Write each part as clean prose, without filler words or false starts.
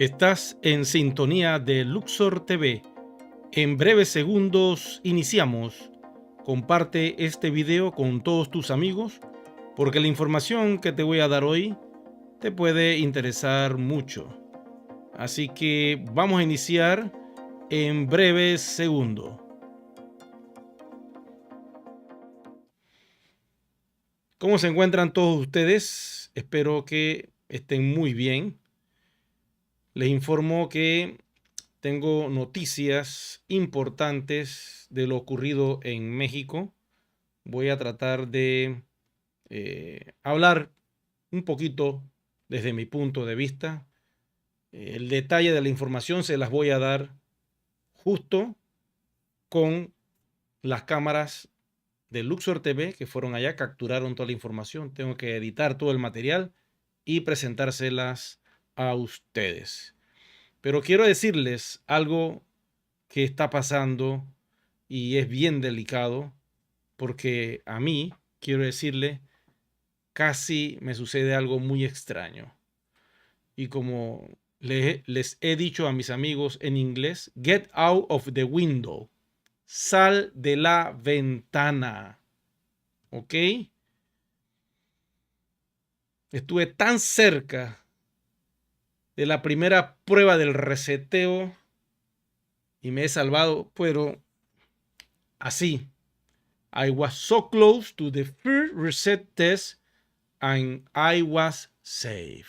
Estás en sintonía de Luxor TV. En breves segundos iniciamos. Comparte este video con todos tus amigos porque la información que te voy a dar hoy te puede interesar mucho. Así que vamos a iniciar en breves segundos. ¿Cómo se encuentran todos ustedes? Espero que estén muy bien. Les informo que tengo noticias importantes de lo ocurrido en México. Voy a tratar de hablar un poquito desde mi punto de vista. El detalle de la información se las voy a dar justo con las cámaras de Luxor TV que fueron allá, capturaron toda la información. Tengo que editar todo el material y presentárselas a ustedes. Pero quiero decirles algo que está pasando y es bien delicado porque a mí, quiero decirle, casi me sucede algo muy extraño. Y como les he dicho a mis amigos en inglés, get out of the window. Sal de la ventana. ¿Ok? Estuve tan cerca de la primera prueba del reseteo y me he salvado, pero así. I was so close to the first reset test and I was safe.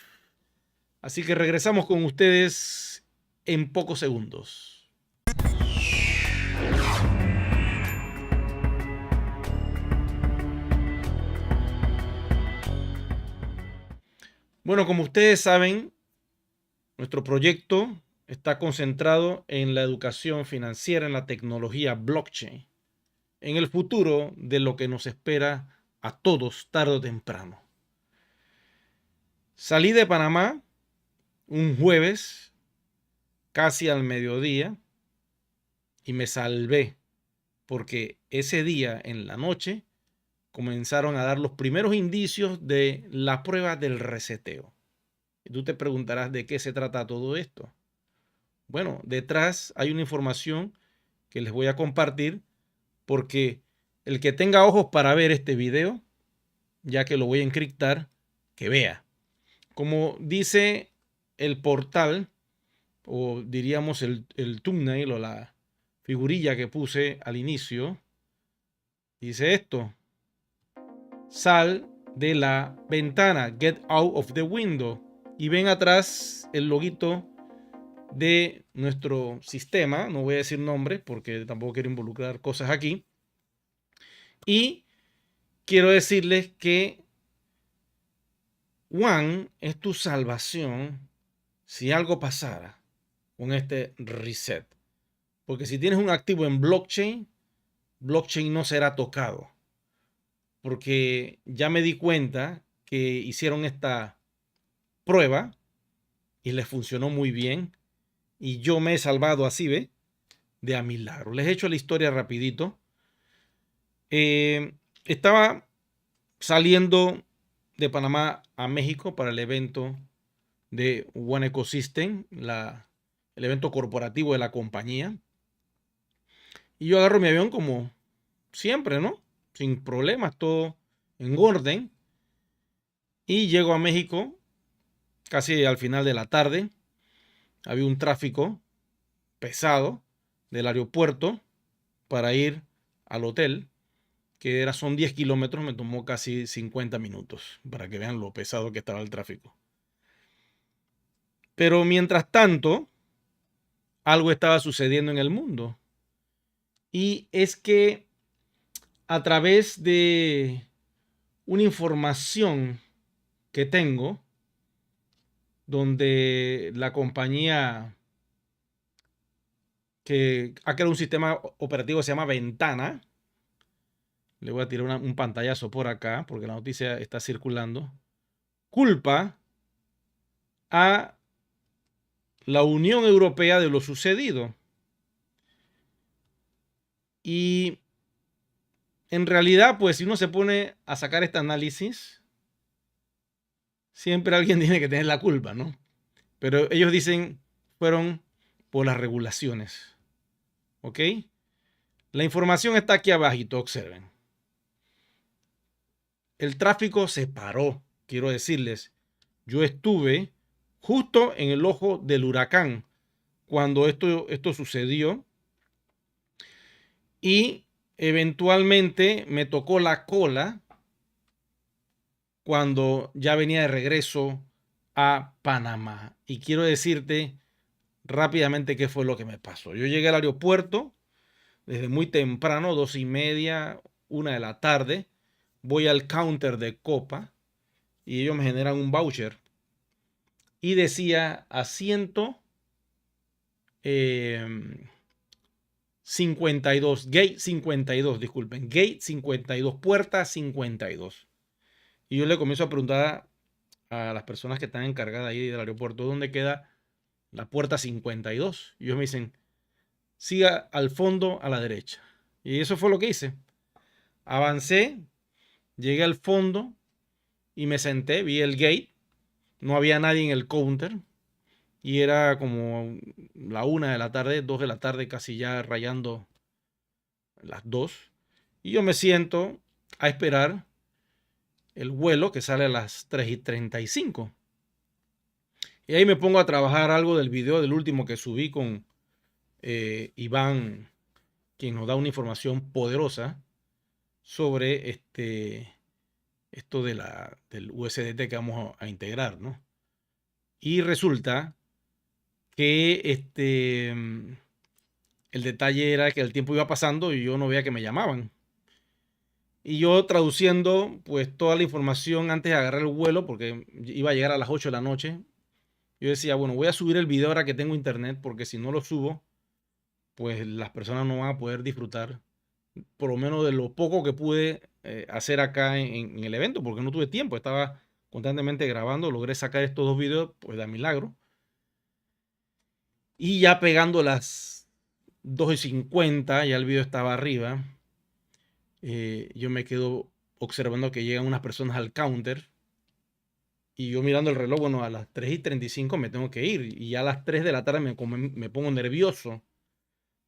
Así que regresamos con ustedes en pocos segundos. Bueno, como ustedes saben, nuestro proyecto está concentrado en la educación financiera, en la tecnología blockchain, en el futuro de lo que nos espera a todos tarde o temprano. Salí de Panamá un jueves, casi al mediodía, y me salvé, porque ese día en la noche comenzaron a dar los primeros indicios de la prueba del reseteo. Y tú te preguntarás de qué se trata todo esto. Bueno, detrás hay una información que les voy a compartir porque el que tenga ojos para ver este video, ya que lo voy a encriptar, que vea. Como dice el portal, o diríamos el thumbnail o la figurilla que puse al inicio, dice esto: sal de la ventana, get out of the window. Y ven atrás el loguito de nuestro sistema, no voy a decir nombre porque tampoco quiero involucrar cosas aquí. Y quiero decirles que One es tu salvación si algo pasara con este reset. Porque si tienes un activo en blockchain, blockchain no será tocado. Porque ya me di cuenta que hicieron esta prueba y les funcionó muy bien. Y yo me he salvado así, ¿ve? De a milagro. Les he hecho la historia rapidito. Estaba saliendo de Panamá a México para el evento de One Ecosystem, el evento corporativo de la compañía. Y yo agarro mi avión como siempre, ¿no? Sin problemas, todo en orden. Y llego a México casi al final de la tarde. Había un tráfico pesado del aeropuerto para ir al hotel, que son 10 kilómetros, me tomó casi 50 minutos, para que vean lo pesado que estaba el tráfico. Pero mientras tanto, algo estaba sucediendo en el mundo. Y es que a través de una información que tengo, donde la compañía que ha creado un sistema operativo que se llama Ventana, le voy a tirar un pantallazo por acá porque la noticia está circulando, culpa a la Unión Europea de lo sucedido. Y en realidad, pues si uno se pone a sacar este análisis, siempre alguien tiene que tener la culpa, ¿no? Pero ellos dicen fueron por las regulaciones. ¿Ok? La información está aquí abajito, observen. El tráfico se paró, quiero decirles. Yo estuve justo en el ojo del huracán cuando esto sucedió y eventualmente me tocó la cola cuando ya venía de regreso a Panamá. Y quiero decirte rápidamente qué fue lo que me pasó. Yo llegué al aeropuerto desde muy temprano, 2:30, 1 de la tarde. Voy al counter de Copa y ellos me generan un voucher y decía asiento 52, gate 52, disculpen, gate 52, puerta 52. Y yo le comienzo a preguntar a las personas que están encargadas ahí del aeropuerto dónde queda la puerta 52. Y ellos me dicen, siga al fondo a la derecha. Y eso fue lo que hice. Avancé, llegué al fondo y me senté, vi el gate. No había nadie en el counter. Y era como la 1 de la tarde, 2 de la tarde, casi ya rayando las 2. Y yo me siento a esperar el vuelo que sale a las 3:35. Y ahí me pongo a trabajar algo del video del último que subí con Iván, quien nos da una información poderosa sobre esto del USDT que vamos a integrar, ¿no? Y resulta que el detalle era que el tiempo iba pasando y yo no veía que me llamaban. Y yo traduciendo pues toda la información antes de agarrar el vuelo, porque iba a llegar a las 8 de la noche, yo decía, bueno, voy a subir el video ahora que tengo internet, porque si no lo subo, pues las personas no van a poder disfrutar, por lo menos de lo poco que pude hacer acá en el evento, porque no tuve tiempo, estaba constantemente grabando, logré sacar estos 2 videos, pues de milagro. Y ya pegando las 2:50, ya el video estaba arriba. Yo me quedo observando que llegan unas personas al counter y yo mirando el reloj, bueno, a las 3:35 me tengo que ir y ya a las 3 de la tarde me pongo nervioso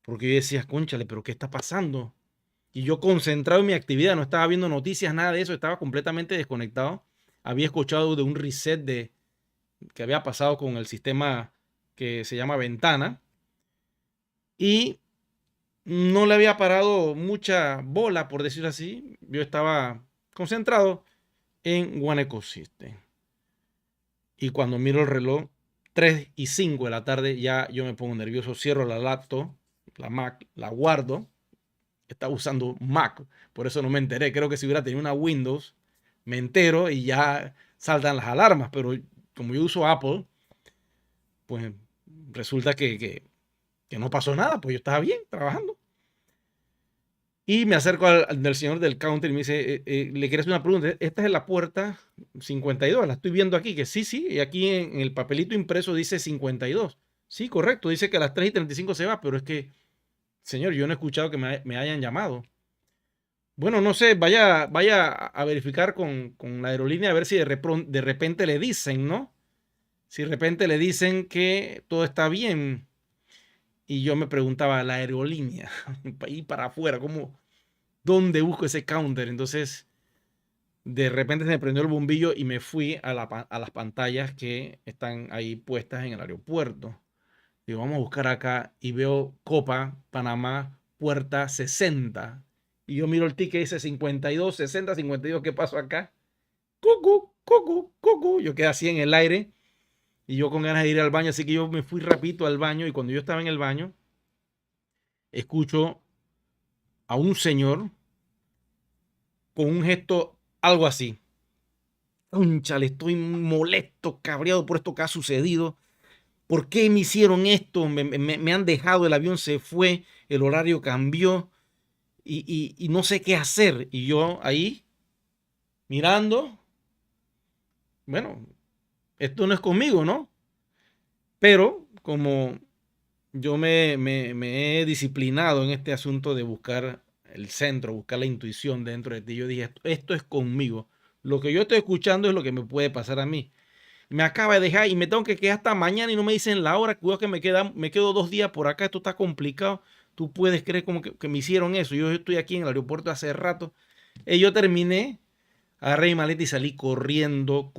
porque yo decía, cónchale, pero ¿qué está pasando? Y yo concentrado en mi actividad, no estaba viendo noticias, nada de eso, estaba completamente desconectado. Había escuchado de un reset que había pasado con el sistema que se llama Ventana y no le había parado mucha bola, por decirlo así. Yo estaba concentrado en One Ecosystem. Y cuando miro el reloj, 3:05 de la tarde, ya yo me pongo nervioso, cierro la laptop, la Mac, la guardo. Estaba usando Mac, por eso no me enteré. Creo que si hubiera tenido una Windows, me entero y ya saltan las alarmas. Pero como yo uso Apple, pues resulta que no pasó nada, pues yo estaba bien trabajando. Y me acerco del señor del counter y me dice, ¿le quieres una pregunta? Esta es la puerta 52, la estoy viendo aquí, que sí, y aquí en el papelito impreso dice 52. Sí, correcto, dice que a las 3:35 se va, pero es que, señor, yo no he escuchado que me hayan llamado. Bueno, no sé, vaya a verificar con la aerolínea a ver si de repente le dicen, ¿no? Si de repente le dicen que todo está bien. Y yo me preguntaba, la aerolínea, y para afuera, ¿cómo? ¿Dónde busco ese counter? Entonces, de repente se me prendió el bombillo y me fui a las pantallas que están ahí puestas en el aeropuerto. Digo, vamos a buscar acá y veo Copa, Panamá, puerta 60. Y yo miro el ticket, dice 52, 60, 52. ¿Qué pasó acá? Cucu, cucu, cucu. Yo quedé así en el aire y yo con ganas de ir al baño, así que yo me fui rapidito al baño y cuando yo estaba en el baño, escucho a un señor con un gesto algo así. Cónchale, estoy molesto, cabreado por esto que ha sucedido. ¿Por qué me hicieron esto? Me han dejado, el avión se fue, el horario cambió y no sé qué hacer. Y yo ahí mirando, bueno, esto no es conmigo, ¿no? Pero como yo me he disciplinado en este asunto de buscar el centro, buscar la intuición dentro de ti, yo dije, esto es conmigo. Lo que yo estoy escuchando es lo que me puede pasar a mí. Me acaba de dejar y me tengo que quedar hasta mañana y no me dicen la hora. Cuidado que me quedo 2 días por acá. Esto está complicado. Tú puedes creer como que me hicieron eso. Yo estoy aquí en el aeropuerto hace rato. Y yo terminé, agarré mi maleta y salí corriendo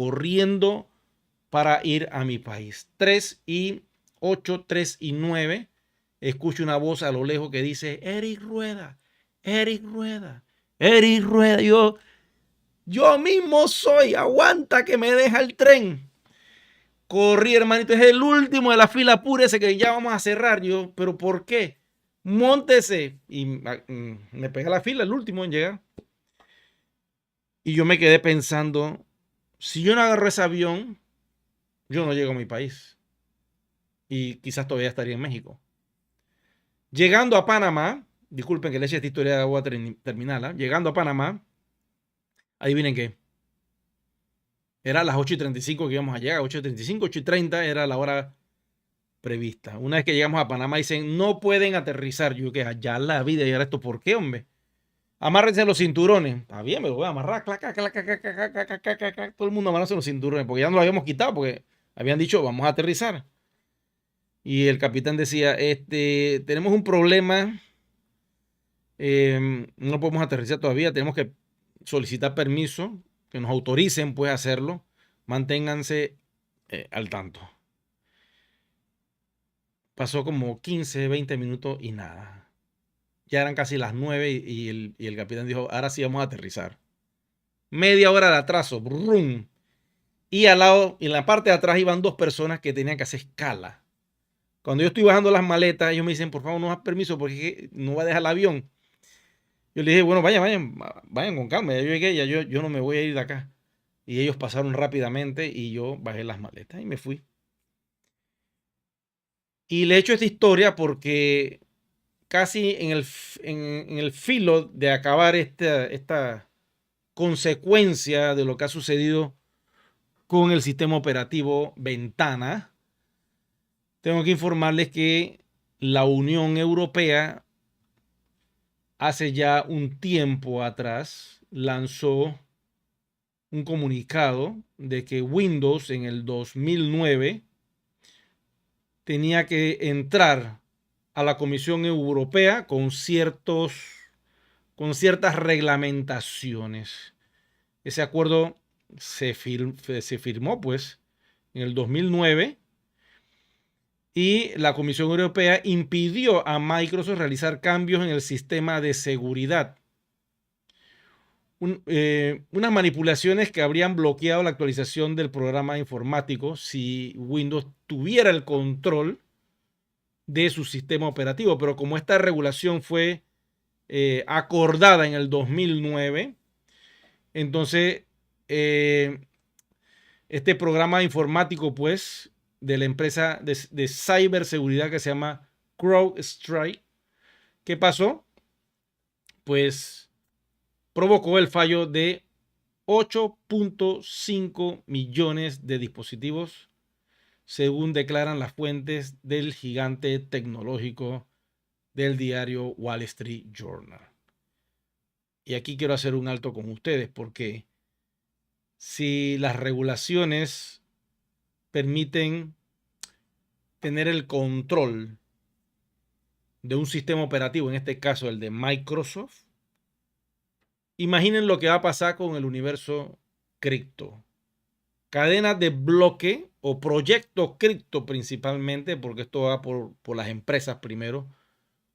para ir a mi país. 3:08, 3:09. Escucho una voz a lo lejos que dice, Eric Rueda, Eric Rueda, Eric Rueda. Yo mismo soy, aguanta que me deja el tren. Corrí, hermanito, es el último de la fila, apúrese que ya vamos a cerrar. Yo, ¿pero por qué? Móntese. Y me pegué a la fila, el último en llegar. Y yo me quedé pensando, si yo no agarro ese avión, yo no llego a mi país. Y quizás todavía estaría en México. Llegando a Panamá, disculpen que le eche esta historia, voy a terminarla. Llegando a Panamá, adivinen qué. Era a las 8:35 que íbamos a llegar, 8:35, 8:30 era la hora prevista. Una vez que llegamos a Panamá dicen, no pueden aterrizar. Yo que allá la vida y ahora esto, ¿por qué, hombre? Amárrense los cinturones. Está bien, me lo voy a amarrar. Todo el mundo amarrándose los cinturones, porque ya no lo habíamos quitado, porque habían dicho, vamos a aterrizar. Y el capitán decía, tenemos un problema, no podemos aterrizar todavía, tenemos que solicitar permiso, que nos autoricen pues a hacerlo. Manténganse al tanto. Pasó como 15, 20 minutos y nada. Ya eran casi las 9 y el capitán dijo, ahora sí vamos a aterrizar. Media hora de atraso. Brum. Y al lado, en la parte de atrás iban 2 personas que tenían que hacer escala. Cuando yo estoy bajando las maletas, ellos me dicen, por favor, no das permiso porque no va a dejar el avión. Yo le dije, bueno, vayan con calma. Ya yo llegué, ya yo no me voy a ir de acá. Y ellos pasaron rápidamente y yo bajé las maletas y me fui. Y le he hecho esta historia porque casi en el filo de acabar esta consecuencia de lo que ha sucedido con el sistema operativo Ventana, tengo que informarles que la Unión Europea hace ya un tiempo atrás lanzó un comunicado de que Windows en el 2009 tenía que entrar a la Comisión Europea con ciertas reglamentaciones. Ese acuerdo se firmó pues en el 2009 y la Comisión Europea impidió a Microsoft realizar cambios en el sistema de seguridad. Unas manipulaciones que habrían bloqueado la actualización del programa informático si Windows tuviera el control de su sistema operativo. Pero como esta regulación fue acordada en el 2009, entonces este programa informático pues de la empresa de ciberseguridad que se llama CrowdStrike, ¿qué pasó? Pues provocó el fallo de 8.5 millones de dispositivos, según declaran las fuentes del gigante tecnológico del diario Wall Street Journal. Y aquí quiero hacer un alto con ustedes porque si las regulaciones permiten tener el control de un sistema operativo, en este caso el de Microsoft, imaginen lo que va a pasar con el universo cripto. Cadenas de bloque o proyectos cripto principalmente, porque esto va por las empresas primero.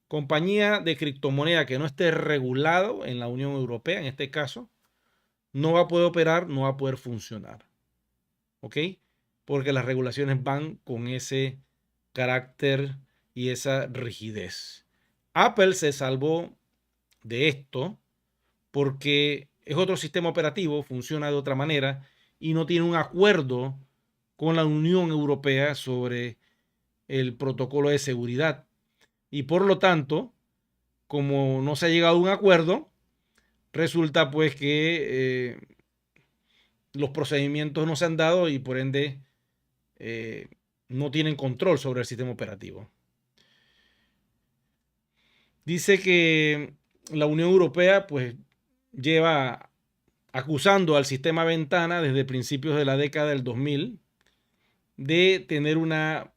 Compañía de criptomoneda que no esté regulado en la Unión Europea, en este caso, no va a poder operar, no va a poder funcionar. ¿Ok? Porque las regulaciones van con ese carácter y esa rigidez. Apple se salvó de esto porque es otro sistema operativo, funciona de otra manera y no tiene un acuerdo con la Unión Europea sobre el protocolo de seguridad. Y por lo tanto, como no se ha llegado a un acuerdo, resulta pues que los procedimientos no se han dado y por ende no tienen control sobre el sistema operativo. Dice que la Unión Europea pues lleva acusando al sistema Ventana desde principios de la década del 2000 de tener una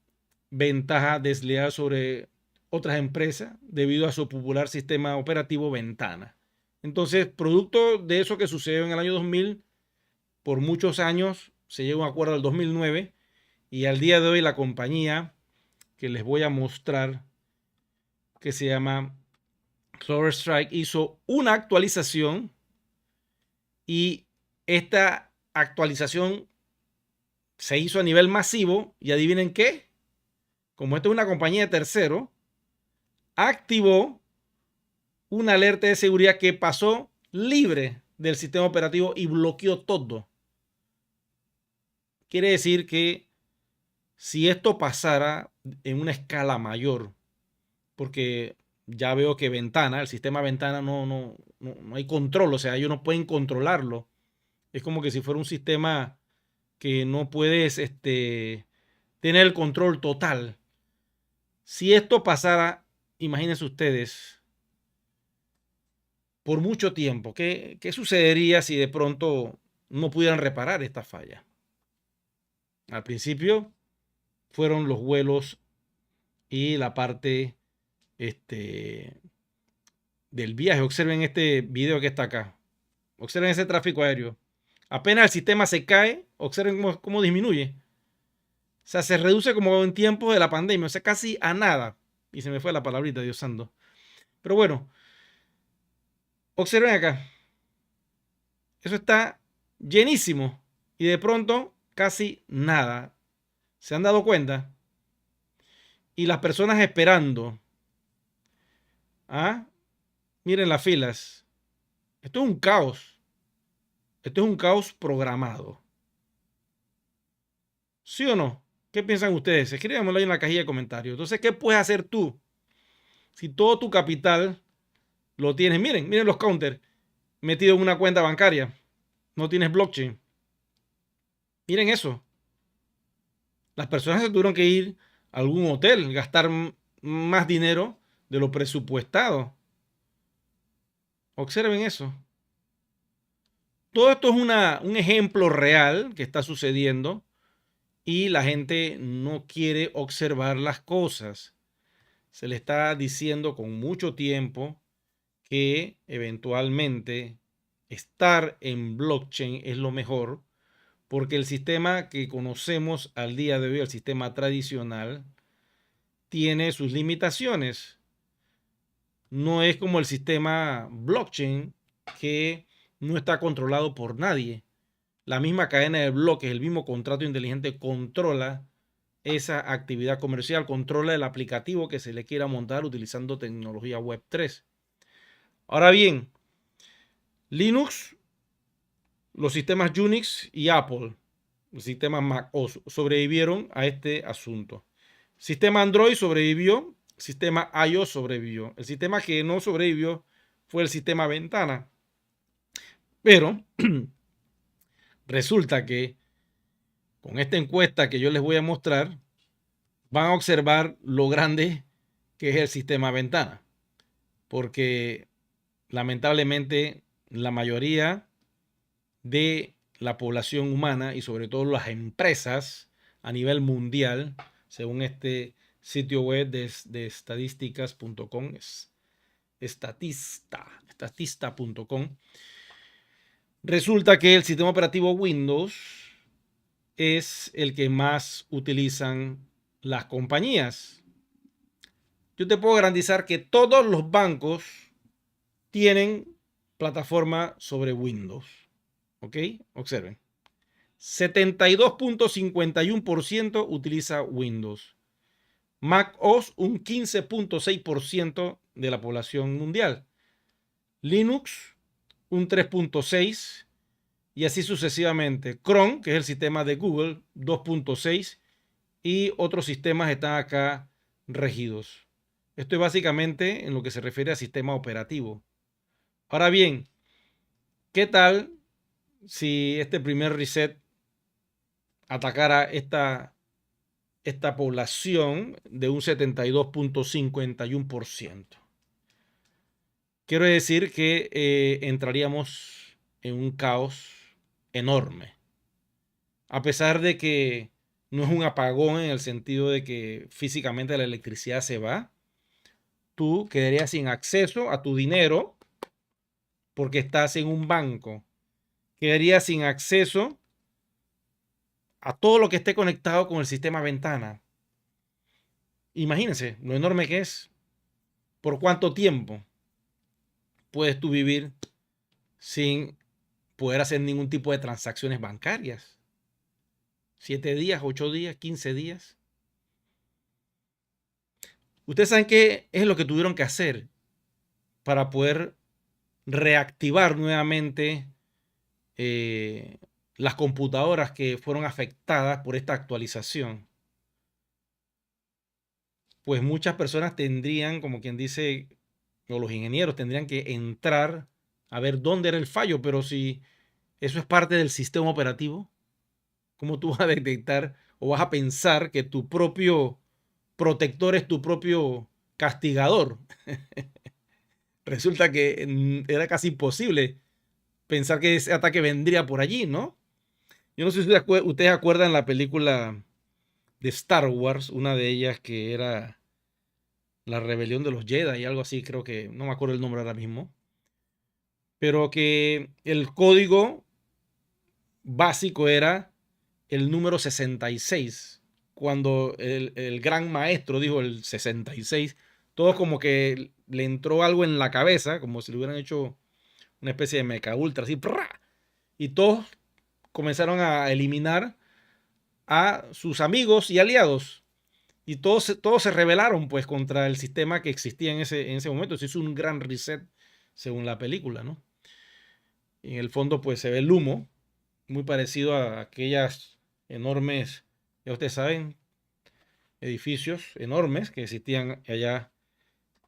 ventaja desleal sobre otras empresas debido a su popular sistema operativo Ventana. Entonces, producto de eso que sucedió en el año 2000, por muchos años se llegó a un acuerdo del 2009 y al día de hoy la compañía que les voy a mostrar, que se llama CloverStrike, hizo una actualización y esta actualización se hizo a nivel masivo y adivinen qué, como esta es una compañía de tercero, activó una alerta de seguridad que pasó libre del sistema operativo y bloqueó todo. Quiere decir que si esto pasara en una escala mayor, porque ya veo que Ventana, el sistema Ventana no hay control, o sea, ellos no pueden controlarlo. Es como que si fuera un sistema que no puedes tener el control total. Si esto pasara, imagínense ustedes, por mucho tiempo, ¿qué sucedería si de pronto no pudieran reparar esta falla? Al principio fueron los vuelos y la parte del viaje. Observen este video que está acá. Observen ese tráfico aéreo. Apenas el sistema se cae, observen cómo disminuye. O sea, se reduce como en tiempos de la pandemia, o sea, casi a nada. Y se me fue la palabrita, Dios santo. Pero bueno, observen acá. Eso está llenísimo. Y de pronto, casi nada. ¿Se han dado cuenta? Y las personas esperando. ¿Ah? Miren las filas. Esto es un caos. Esto es un caos programado. ¿Sí o no? ¿Qué piensan ustedes? Escríbanmelo ahí en la cajilla de comentarios. Entonces, ¿qué puedes hacer tú? Si todo tu capital lo tienes, miren los counters metidos en una cuenta bancaria. No tienes blockchain. Miren eso. Las personas se tuvieron que ir a algún hotel, gastar más dinero de lo presupuestado. Observen eso. Todo esto es un ejemplo real que está sucediendo y la gente no quiere observar las cosas. Se le está diciendo con mucho tiempo que eventualmente estar en blockchain es lo mejor, porque el sistema que conocemos al día de hoy, el sistema tradicional, tiene sus limitaciones. No es como el sistema blockchain, que no está controlado por nadie. La misma cadena de bloques, el mismo contrato inteligente controla esa actividad comercial, controla el aplicativo que se le quiera montar utilizando tecnología web 3. Ahora bien, Linux, los sistemas Unix y Apple, los sistemas Mac OS, sobrevivieron a este asunto. Sistema Android sobrevivió, sistema iOS sobrevivió. El sistema que no sobrevivió fue el sistema Ventana. Pero resulta que con esta encuesta que yo les voy a mostrar, van a observar lo grande que es el sistema Ventana. Porque lamentablemente la mayoría de la población humana y sobre todo las empresas a nivel mundial, según este sitio web de estadísticas.com, es estatista.com, resulta que el sistema operativo Windows es el que más utilizan las compañías. Yo te puedo garantizar que todos los bancos tienen plataforma sobre Windows. ¿Ok? Observen. 72.51% utiliza Windows. Mac OS un 15.6% de la población mundial. Linux un 3.6% y así sucesivamente. Chrome, que es el sistema de Google, 2.6% y otros sistemas están acá regidos. Esto es básicamente en lo que se refiere a sistema operativo. Ahora bien, ¿qué tal si este primer reset atacara esta población de un 72.51%? Quiero decir que entraríamos en un caos enorme. A pesar de que no es un apagón en el sentido de que físicamente la electricidad se va. Tú quedarías sin acceso a tu dinero porque estás en un banco. Quedarías sin acceso a todo lo que esté conectado con el sistema ventana. Imagínense lo enorme que es. ¿Por cuánto tiempo puedes tú vivir sin poder hacer ningún tipo de transacciones bancarias? 7 días, 8 días, 15 días. Ustedes saben qué es lo que tuvieron que hacer para poder reactivar nuevamente las computadoras que fueron afectadas por esta actualización. Pues muchas personas tendrían, como quien dice, o los ingenieros tendrían que entrar a ver dónde era el fallo, pero si eso es parte del sistema operativo, ¿cómo tú vas a detectar o vas a pensar que tu propio protector es tu propio castigador? Resulta que era casi imposible pensar que ese ataque vendría por allí, ¿no? Yo no sé si ustedes acuerdan la película de Star Wars, una de ellas que era La Rebelión de los Jedi y algo así, creo que, no me acuerdo el nombre ahora mismo, pero que el código básico era el número 66. Cuando el gran maestro dijo el 66, todos como que le entró algo en la cabeza, como si le hubieran hecho una especie de mecha ultra, así, ¡prá! Y todos comenzaron a eliminar a sus amigos y aliados. Y todos se rebelaron pues contra el sistema que existía en ese momento. Se hizo un gran reset según la película, ¿no? En el fondo pues se ve el humo, muy parecido a aquellas enormes, ya ustedes saben, edificios enormes que existían allá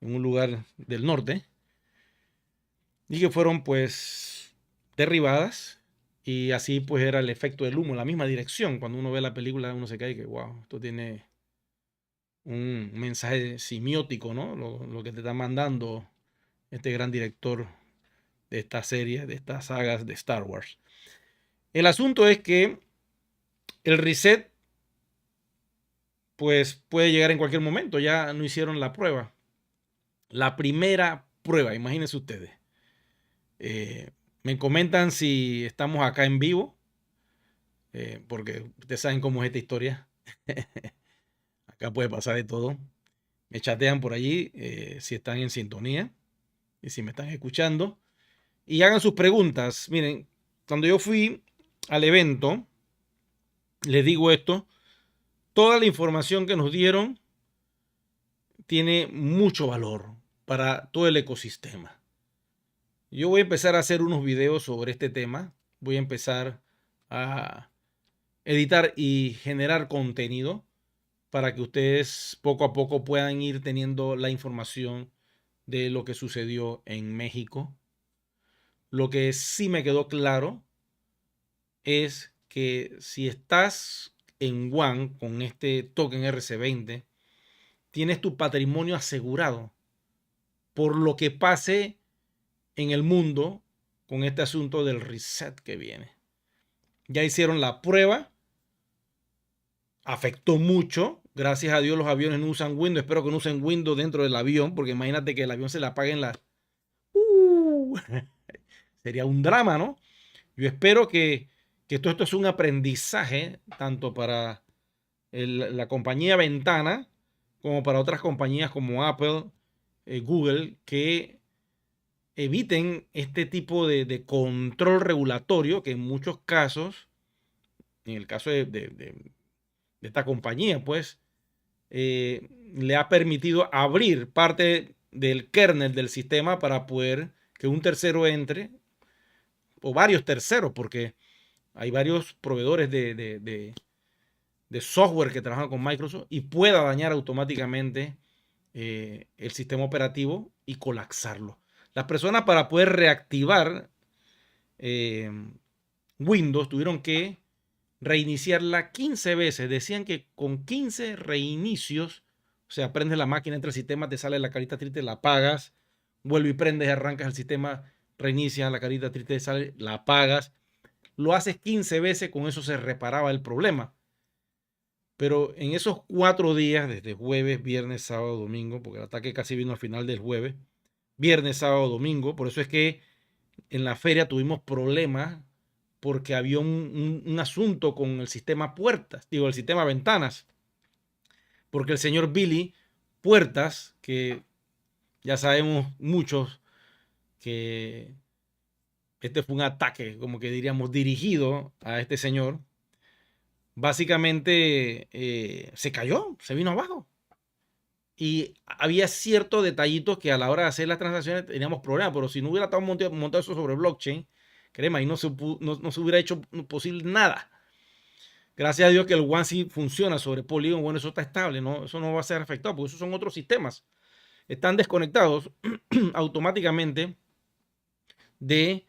en un lugar del norte y que fueron pues derribadas, y así pues era el efecto del humo, la misma dirección. Cuando uno ve la película uno se cae y que wow, esto tiene un mensaje simiótico, ¿no? Lo que te está mandando este gran director de esta serie, de estas sagas de Star Wars. El asunto es que el reset pues puede llegar en cualquier momento. Ya no hicieron la prueba. La primera prueba, imagínense ustedes. Me comentan si estamos acá en vivo, porque ustedes saben cómo es esta historia. Acá puede pasar de todo. Me chatean por allí si están en sintonía y si me están escuchando. Y hagan sus preguntas. Miren, cuando yo fui al evento, les digo esto, toda la información que nos dieron tiene mucho valor para todo el ecosistema. Yo voy a empezar a hacer unos videos sobre este tema. Voy a empezar a editar y generar contenido para que ustedes poco a poco puedan ir teniendo la información de lo que sucedió en México. Lo que sí me quedó claro es que si estás en One con este token RC20, tienes tu patrimonio asegurado por lo que pase en el mundo con este asunto del reset que viene. Ya hicieron la prueba, afectó mucho. Gracias a Dios los aviones no usan Windows. Espero que no usen Windows dentro del avión, porque imagínate que el avión se le apague en la... sería un drama, ¿no? Yo espero que todo esto es un aprendizaje tanto para la compañía Ventana como para otras compañías como Apple, Google, que eviten este tipo de control regulatorio que en muchos casos, en el caso de esta compañía, pues, le ha permitido abrir parte del kernel del sistema para poder que un tercero entre, o varios terceros, porque hay varios proveedores de software que trabajan con Microsoft, y pueda dañar automáticamente el sistema operativo y colapsarlo. Las personas, para poder reactivar Windows, tuvieron que reiniciarla 15 veces. Decían que con 15 reinicios, o sea, prendes la máquina, entra el sistema, te sale la carita triste, la apagas, vuelve y prendes, arrancas el sistema, reinicia la carita triste, sale, la apagas. Lo haces 15 veces, con eso se reparaba el problema. Pero en esos 4 días, desde jueves, viernes, sábado, domingo, porque el ataque casi vino al final del jueves, viernes, sábado, domingo, por eso es que en la feria tuvimos problemas porque había un asunto con el sistema puertas, digo, el sistema ventanas, porque el señor Billy Puertas, que ya sabemos muchos que este fue un ataque, como que diríamos, dirigido a este señor, básicamente se cayó, se vino abajo. Y había ciertos detallitos que a la hora de hacer las transacciones teníamos problemas, pero si no hubiera estado montado eso sobre blockchain, créeme, ahí no se hubiera hecho posible nada. Gracias a Dios que el One sí funciona sobre Polygon, bueno, eso está estable, ¿no? Eso no va a ser afectado, porque esos son otros sistemas. Están desconectados automáticamente de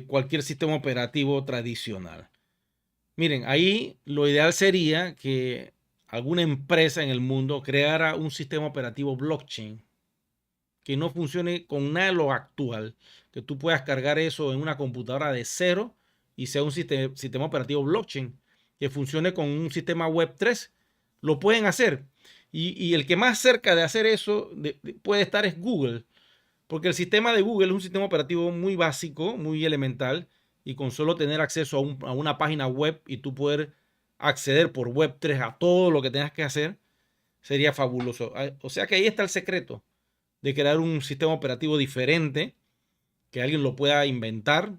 cualquier sistema operativo tradicional. Miren, ahí lo ideal sería que alguna empresa en el mundo creara un sistema operativo blockchain que no funcione con nada de lo actual, que tú puedas cargar eso en una computadora de cero y sea un sistema operativo blockchain que funcione con un sistema web 3. Lo pueden hacer. Y el que más cerca de hacer eso puede estar es Google, porque el sistema de Google es un sistema operativo muy básico, muy elemental, y con solo tener acceso a una página web y tú poder acceder por web 3 a todo lo que tengas que hacer, sería fabuloso. O sea que ahí está el secreto de crear un sistema operativo diferente, que alguien lo pueda inventar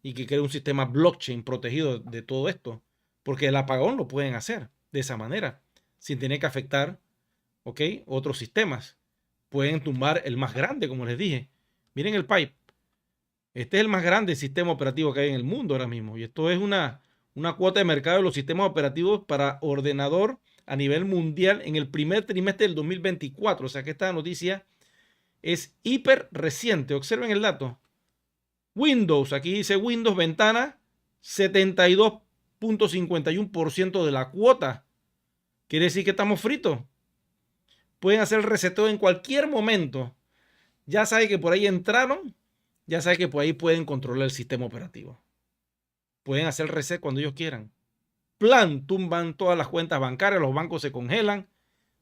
y que cree un sistema blockchain protegido de todo esto. Porque el apagón lo pueden hacer de esa manera, sin tener que afectar, ¿ok?, otros sistemas. Pueden tumbar el más grande, como les dije. Miren el pipe. Este es el más grande sistema operativo que hay en el mundo ahora mismo. Y esto es una cuota de mercado de los sistemas operativos para ordenador a nivel mundial en el primer trimestre del 2024. O sea que esta noticia es hiper reciente. Observen el dato. Windows, aquí dice Windows ventana, 72.51% de la cuota. Quiere decir que estamos fritos. Pueden hacer el reseteo en cualquier momento. Ya sabe que por ahí entraron, ya sabe que por ahí pueden controlar el sistema operativo. Pueden hacer el reset cuando ellos quieran. Plan, tumban todas las cuentas bancarias, los bancos se congelan,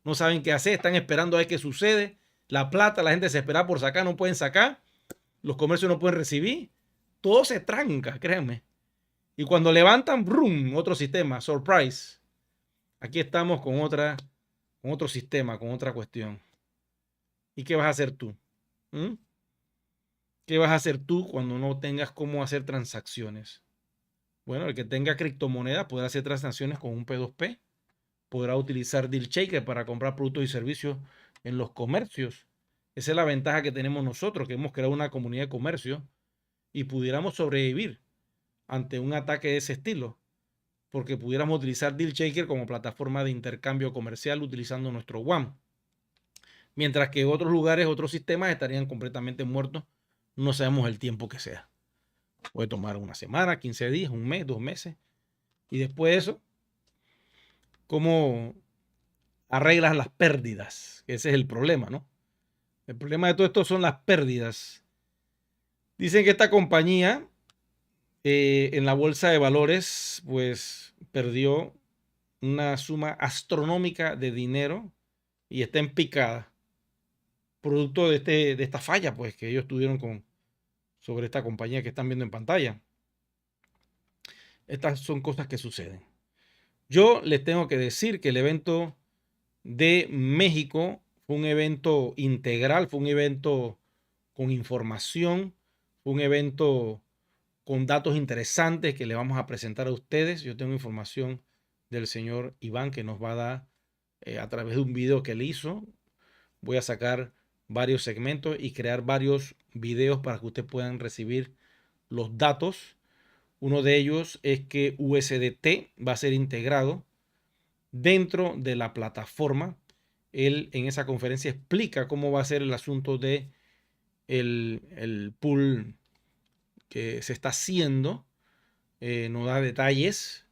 no saben qué hacer, están esperando a ver qué sucede. La plata, la gente se espera por sacar, no pueden sacar. Los comercios no pueden recibir. Todo se tranca, créanme. Y cuando levantan, ¡brum!, otro sistema, surprise. Aquí estamos con otro sistema, con otra cuestión. ¿Y qué vas a hacer tú? ¿Mm? ¿Qué vas a hacer tú cuando no tengas cómo hacer transacciones? Bueno, el que tenga criptomonedas podrá hacer transacciones con un P2P. Podrá utilizar Deal Shaker para comprar productos y servicios en los comercios. Esa es la ventaja que tenemos nosotros, que hemos creado una comunidad de comercio y pudiéramos sobrevivir ante un ataque de ese estilo, porque pudiéramos utilizar Deal Shaker como plataforma de intercambio comercial utilizando nuestro WAM. Mientras que otros lugares, otros sistemas estarían completamente muertos. No sabemos el tiempo que sea. Puede tomar una semana, 15 días, un mes, 2 meses. Y después de eso, ¿cómo arreglas las pérdidas? Ese es el problema, ¿no? El problema de todo esto son las pérdidas. Dicen que esta compañía en la bolsa de valores, pues perdió una suma astronómica de dinero y está en picada. Producto de esta falla, pues, que ellos tuvieron sobre esta compañía que están viendo en pantalla. Estas son cosas que suceden. Yo les tengo que decir que el evento de México fue un evento integral, fue un evento con información, fue un evento con datos interesantes que le vamos a presentar a ustedes. Yo tengo información del señor Iván que nos va a dar a través de un video que él hizo. Voy a sacar varios segmentos y crear varios videos para que ustedes puedan recibir los datos. Uno de ellos es que USDT va a ser integrado dentro de la plataforma. Él en esa conferencia explica cómo va a ser el asunto de el pool que se está haciendo. No da detalles.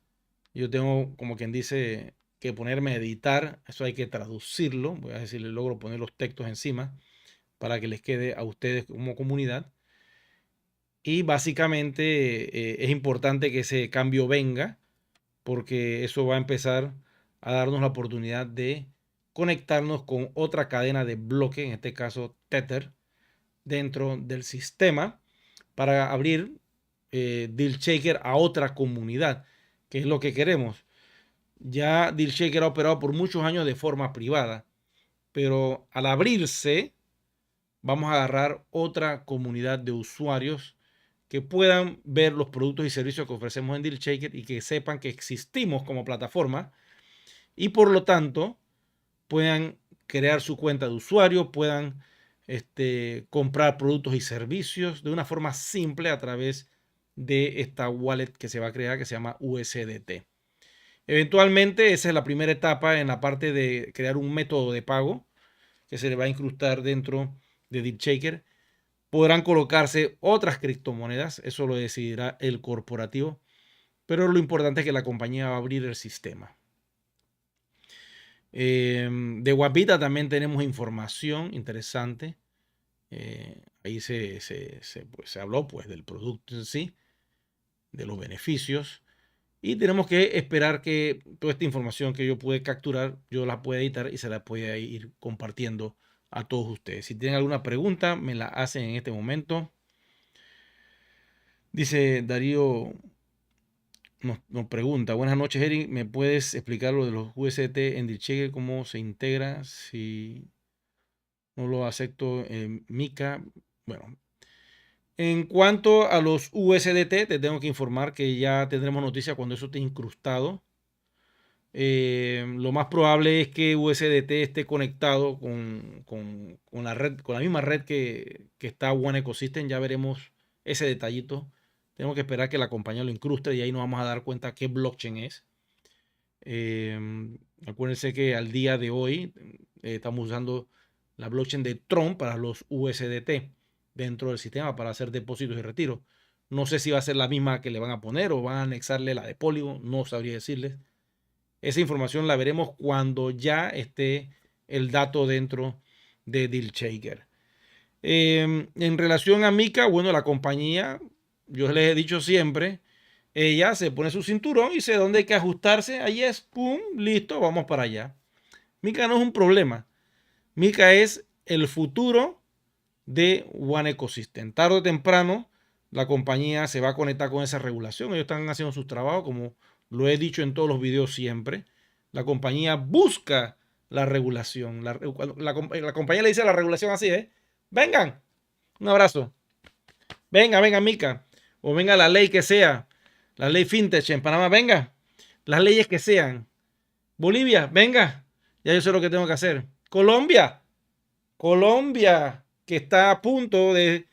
Yo tengo, como quien dice, que ponerme a editar. Eso hay que traducirlo. Voy a ver si le logro poner los textos encima para que les quede a ustedes como comunidad. Y básicamente es importante que ese cambio venga porque eso va a empezar a darnos la oportunidad de conectarnos con otra cadena de bloque, en este caso Tether, dentro del sistema para abrir DealShaker a otra comunidad, que es lo que queremos. Ya DealShaker ha operado por muchos años de forma privada, pero al abrirse vamos a agarrar otra comunidad de usuarios que puedan ver los productos y servicios que ofrecemos en DealShaker y que sepan que existimos como plataforma y por lo tanto puedan crear su cuenta de usuario, puedan comprar productos y servicios de una forma simple a través de esta wallet que se va a crear que se llama USDT. Eventualmente esa es la primera etapa en la parte de crear un método de pago que se le va a incrustar dentro de DealShaker. Podrán colocarse otras criptomonedas, eso lo decidirá el corporativo, pero lo importante es que la compañía va a abrir el sistema. De Guapita también tenemos información interesante. Ahí se habló pues del producto en sí, de los beneficios. Y tenemos que esperar que toda esta información que yo pude capturar, yo la pueda editar y se la pueda ir compartiendo a todos ustedes. Si tienen alguna pregunta, me la hacen en este momento. Dice Darío, nos pregunta, buenas noches Eric, ¿me puedes explicar lo de los UST en DealShaker, cómo se integra? Si no lo acepto en Mica. Bueno, en cuanto a los USDT, te tengo que informar que ya tendremos noticia cuando eso esté incrustado. Lo más probable es que USDT esté conectado con la red, con la misma red que está One Ecosystem. Ya veremos ese detallito. Tenemos que esperar que la compañía lo incruste y ahí nos vamos a dar cuenta qué blockchain es. Acuérdense que al día de hoy estamos usando la blockchain de Tron para los USDT dentro del sistema para hacer depósitos y retiros. No sé si va a ser la misma que le van a poner o van a anexarle la de Polygon, no sabría decirles. Esa información la veremos cuando ya esté el dato dentro de DealShaker. En relación a Mica, bueno, la compañía, yo les he dicho siempre, ella se pone su cinturón y sé dónde hay que ajustarse. Ahí es, pum, listo, vamos para allá. Mica no es un problema. Mica es el futuro de One Ecosystem. Tarde o temprano, la compañía se va a conectar con esa regulación. Ellos están haciendo sus trabajos, como lo he dicho en todos los videos siempre. La compañía busca la regulación. La compañía le dice a la regulación así, ¿eh? Vengan, un abrazo. Venga, venga, Mica. O venga la ley que sea. La ley fintech en Panamá, venga. Las leyes que sean. Bolivia, venga. Ya yo sé lo que tengo que hacer. Colombia. Colombia, que está a punto de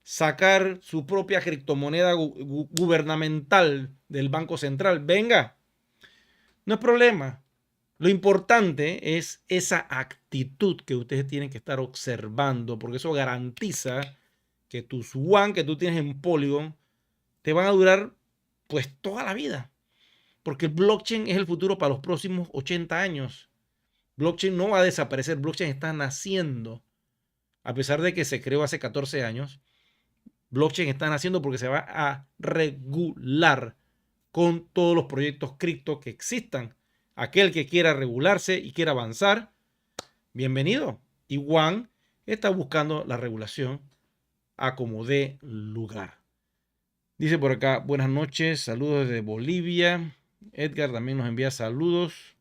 sacar su propia criptomoneda gubernamental del Banco Central. Venga. No es problema. Lo importante es esa actitud que ustedes tienen que estar observando, porque eso garantiza que tus One que tú tienes en Polygon te van a durar pues toda la vida. Porque el blockchain es el futuro para los próximos 80 años. Blockchain no va a desaparecer, blockchain está naciendo. A pesar de que se creó hace 14 años, blockchain está naciendo porque se va a regular con todos los proyectos cripto que existan. Aquel que quiera regularse y quiera avanzar, bienvenido. Y One está buscando la regulación a como dé lugar. Dice por acá, buenas noches, saludos desde Bolivia. Edgar también nos envía saludos.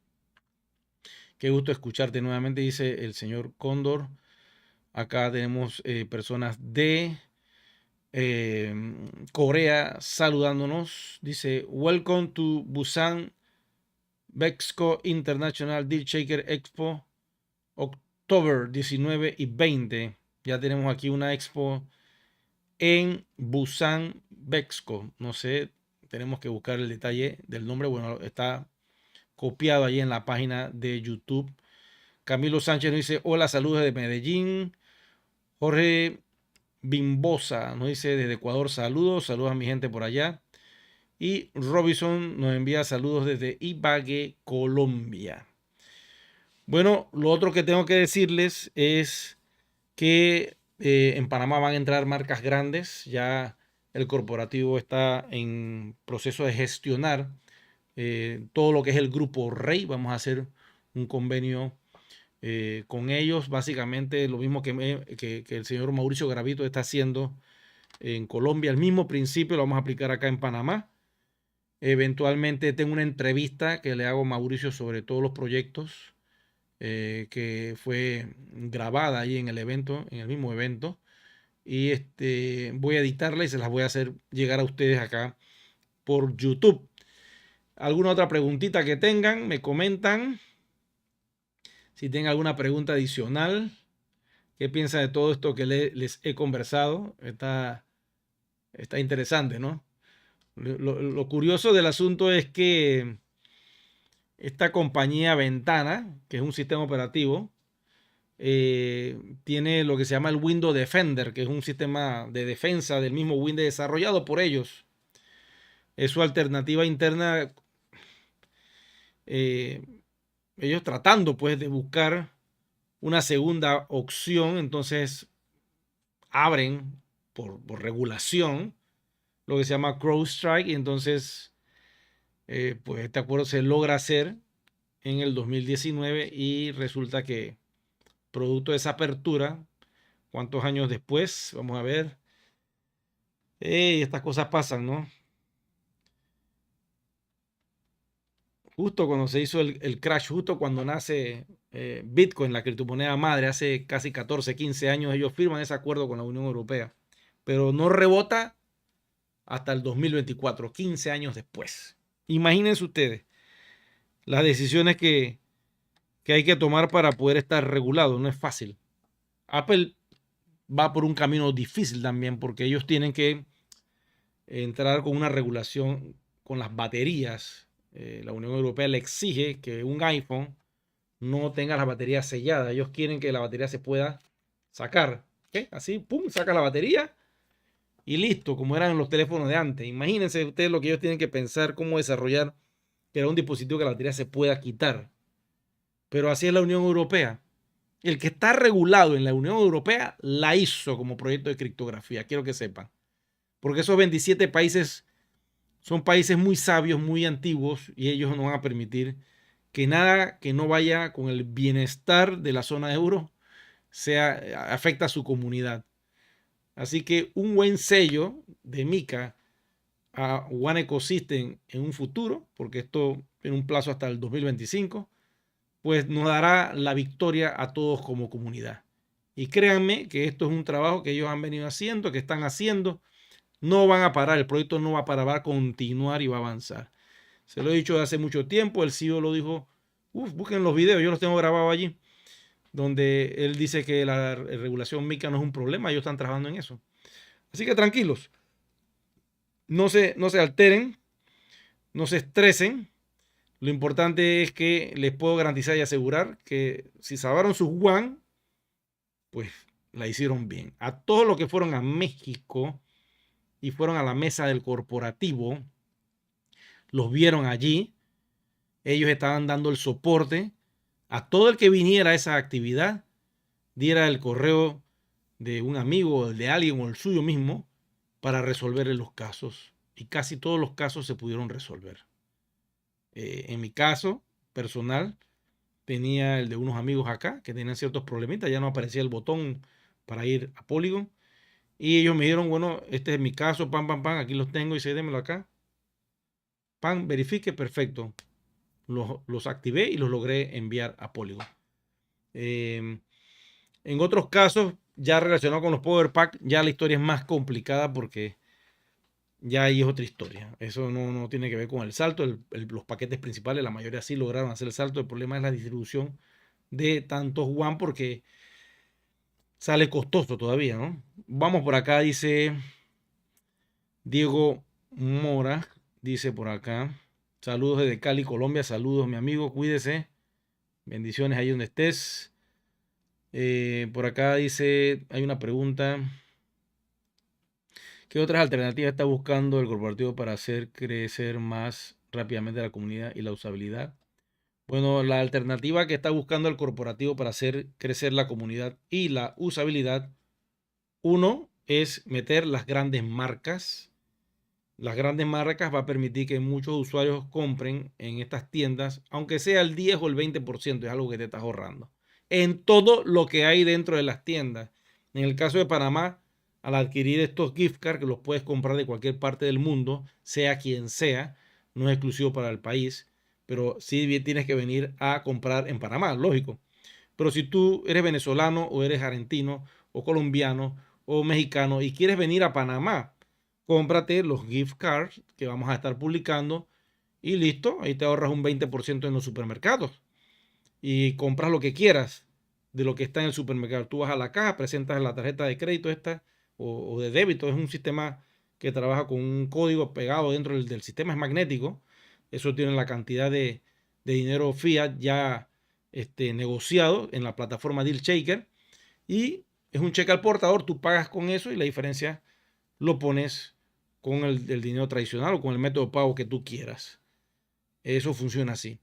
Qué gusto escucharte nuevamente, dice el señor Cóndor. Acá tenemos personas de Corea saludándonos. Dice, welcome to Busan Bexco International DealShaker Expo, October 19 y 20. Ya tenemos aquí una expo en Busan Bexco. No sé, tenemos que buscar el detalle del nombre. Bueno, está copiado ahí en la página de YouTube. Camilo Sánchez nos dice, hola, saludos de Medellín. Jorge Bimbosa nos dice desde Ecuador, saludos a mi gente por allá. Y Robinson nos envía saludos desde Ibagué, Colombia. Bueno, lo otro que tengo que decirles es que en Panamá van a entrar marcas grandes. Ya el corporativo está en proceso de gestionar todo lo que es el grupo Rey. Vamos a hacer un convenio con ellos, básicamente lo mismo que el señor Mauricio Gravito está haciendo en Colombia. El mismo principio lo vamos a aplicar acá en Panamá. Eventualmente tengo una entrevista que le hago a Mauricio sobre todos los proyectos que fue grabada ahí en el evento, en el mismo evento. Y voy a editarla y se las voy a hacer llegar a ustedes acá por YouTube. ¿Alguna otra preguntita que tengan? Me comentan. Si tienen alguna pregunta adicional, ¿qué piensan de todo esto que les he conversado? Está interesante, ¿no? Lo curioso del asunto es que esta compañía Ventana, que es un sistema operativo, tiene lo que se llama el Windows Defender, que es un sistema de defensa del mismo Windows desarrollado por ellos. Es su alternativa interna. eh, Ellos tratando pues de buscar una segunda opción, entonces abren por regulación lo que se llama CrowdStrike y entonces pues este acuerdo se logra hacer en el 2019 y resulta que producto de esa apertura, ¿cuántos años después? Vamos a ver. Estas cosas pasan, ¿no? Justo cuando se hizo el crash, justo cuando nace Bitcoin, la criptomoneda madre, hace casi 14, 15 años, ellos firman ese acuerdo con la Unión Europea, pero no rebota hasta el 2024, 15 años después. Imagínense ustedes las decisiones que hay que tomar para poder estar regulado, no es fácil. Apple va por un camino difícil también porque ellos tienen que entrar con una regulación con las baterías. La Unión Europea le exige que un iPhone no tenga las baterías selladas. Ellos quieren que la batería se pueda sacar. ¿Okay? Así, pum, saca la batería y listo, como eran en los teléfonos de antes. Imagínense ustedes lo que ellos tienen que pensar, cómo desarrollar que era un dispositivo que la batería se pueda quitar. Pero así es la Unión Europea. El que está regulado en la Unión Europea la hizo como proyecto de criptografía, quiero que sepan. Porque esos 27 países son países muy sabios, muy antiguos, y ellos no van a permitir que nada que no vaya con el bienestar de la zona euro afecta a su comunidad. Así que un buen sello de MiCA a One Ecosystem en un futuro, porque esto tiene un plazo hasta el 2025, pues nos dará la victoria a todos como comunidad. Y créanme que esto es un trabajo que ellos han venido haciendo, que están haciendo. No van a parar, el proyecto no va a parar, va a continuar y va a avanzar. Se lo he dicho hace mucho tiempo, el CEO lo dijo, busquen los videos, yo los tengo grabados allí, donde él dice que la regulación MiCA no es un problema, ellos están trabajando en eso. Así que tranquilos, no se alteren, no se estresen. Lo importante es que les puedo garantizar y asegurar que si salvaron sus One, pues la hicieron bien. A todos los que fueron a México y fueron a la mesa del corporativo, los vieron allí. Ellos estaban dando el soporte a todo el que viniera a esa actividad, diera el correo de un amigo, de alguien o el suyo mismo, para resolver los casos. Y casi todos los casos se pudieron resolver. En mi caso personal, tenía el de unos amigos acá que tenían ciertos problemitas, ya no aparecía el botón para ir a Polygon. Y ellos me dijeron, bueno, este es mi caso, pam, pam, pam, aquí los tengo y démelo acá. Pam, verifique, perfecto. Los activé y los logré enviar a Polygon. En otros casos, ya relacionado con los Power Pack, ya la historia es más complicada porque ya ahí es otra historia. Eso no tiene que ver con el salto. Los paquetes principales, la mayoría sí lograron hacer el salto. El problema es la distribución de tantos One porque sale costoso todavía, ¿no? Vamos por acá, dice Diego Mora, dice por acá. Saludos desde Cali, Colombia. Saludos, mi amigo. Cuídese. Bendiciones ahí donde estés. Por acá dice, hay una pregunta. ¿Qué otras alternativas está buscando el corporativo para hacer crecer más rápidamente la comunidad y la usabilidad? Bueno, la alternativa que está buscando el corporativo para hacer crecer la comunidad y la usabilidad, uno es meter las grandes marcas las grandes marcas va a permitir que muchos usuarios compren en estas tiendas, aunque sea el 10 o el 20%, es algo que te estás ahorrando. En todo lo que hay dentro de las tiendas. En el caso de Panamá, al adquirir estos gift cards, que los puedes comprar de cualquier parte del mundo, sea quien sea, no es exclusivo para el país, pero sí tienes que venir a comprar en Panamá, lógico. Pero si tú eres venezolano o eres argentino o colombiano o mexicano y quieres venir a Panamá, cómprate los gift cards que vamos a estar publicando y listo, ahí te ahorras un 20% en los supermercados y compras lo que quieras de lo que está en el supermercado. Tú vas a la caja, presentas la tarjeta de crédito esta o de débito, es un sistema que trabaja con un código pegado dentro del sistema, es magnético, eso tiene la cantidad de dinero fiat ya negociado en la plataforma Deal Shaker y es un cheque al portador, tú pagas con eso y la diferencia lo pones con el dinero tradicional o con el método de pago que tú quieras. Eso funciona así.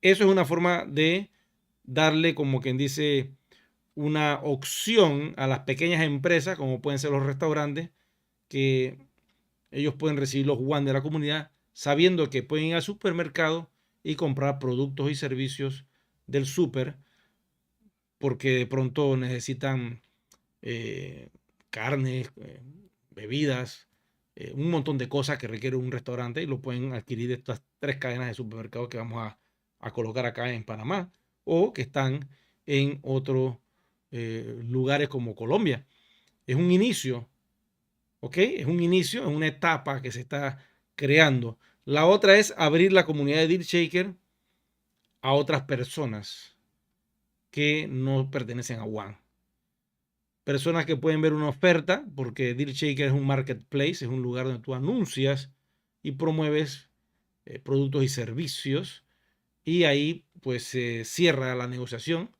Eso es una forma de darle, como quien dice, una opción a las pequeñas empresas, como pueden ser los restaurantes, que ellos pueden recibir los yuan de la comunidad sabiendo que pueden ir al supermercado y comprar productos y servicios del súper porque de pronto necesitan carnes, bebidas, un montón de cosas que requiere un restaurante y lo pueden adquirir de estas tres cadenas de supermercados que vamos a colocar acá en Panamá o que están en otros lugares como Colombia. Es un inicio, ¿ok? Es un inicio, es una etapa que se está creando. La otra es abrir la comunidad de Deal Shaker a otras personas que no pertenecen a One. Personas que pueden ver una oferta, porque Deal Shaker es un marketplace, es un lugar donde tú anuncias y promueves productos y servicios y ahí pues se cierra la negociación